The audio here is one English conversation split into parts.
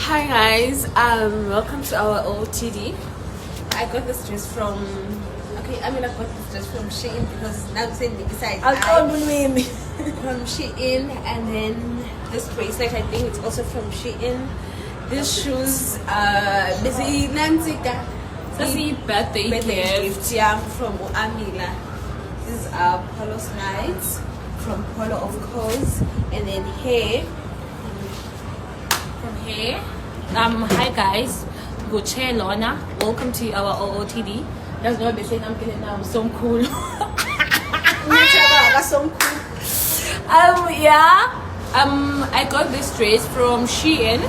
Hi guys, welcome to our OTD. I got this dress from I got this dress from Shein because now I'm saying the side from Shein, and then this bracelet I think it's also from Shein. These shoes busy Nancy birthday gift from Amila. These are polo slides from Polo of course, and then hair from hair. Hi guys, Gucci Lorna, welcome to our OOTD. That's what they're saying. I'm getting now. I'm so cool. I got this dress from Shein.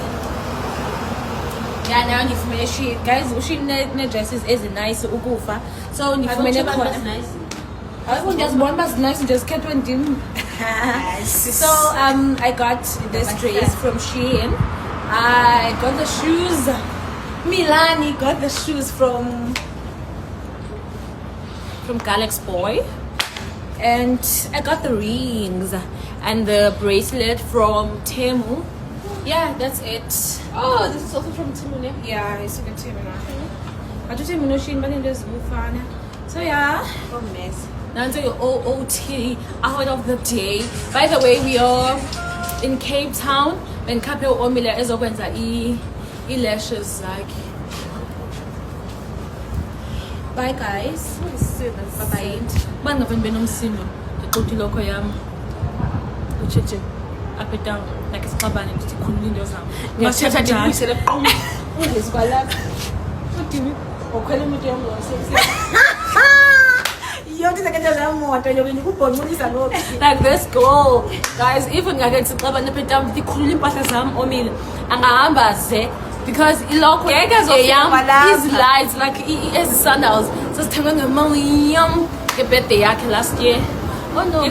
Yeah, now if me she guys, Shein dresses is nice ukufa. So if me nice. I want just one was nice and just kept on doing. So I got this dress from Shein. I got the shoes. Milani got the shoes from Galax Boy, and I got the rings and the bracelet from Temu. Yeah, that's it. Oh, this is also from Temu. Yeah, it's from Temu. I just Temu Shein, but then there's Mufana. So yeah, oh mess. Now to your OOT out of the day. By the way, we are in Cape Town. When Kapel Omila is open lashes like. Bye guys. Bye bye. Man of Benom Sino. The Toti Loco Yam. Ucheche. Up and down. Like a scrub and it's cool windows now. Must have to be said. What is Balak? What do you? Or Kalamitium. Like let's go guys, even ngake sicaba nepeta mtikhulula impahla zami omile angahamba ze because ilokho his lights like as sandals sasithenga ngemali yam ngebirthday yakhe last year. Oh no, I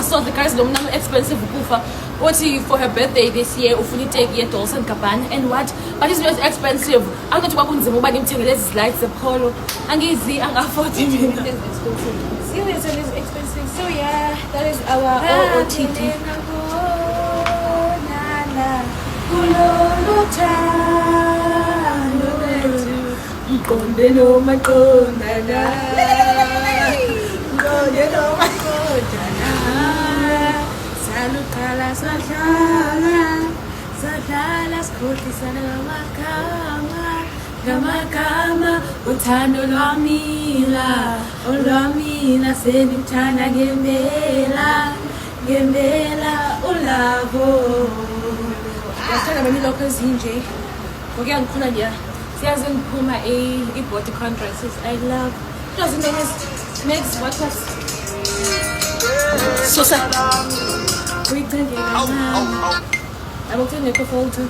saw the guys don't expensive kufa. What for her birthday this year? Ufuni take ye Dolce & Gabbana and what? But it's just expensive. I'm going to work on the mobile these lights the polo. And easy and afford it. Seriously, it's expensive. So yeah, that is our OOTD. Salukala sadlala sikhohlisana ngamakama uthando lwamina sendikuthanda ngempela ulavo. Yasithanda bami lokho ezinje ngokuya ngikhula nje siyazi ngiphuma i-bodycon dresses. I love doesn't makes what was so sad. We did it. I will take a photo.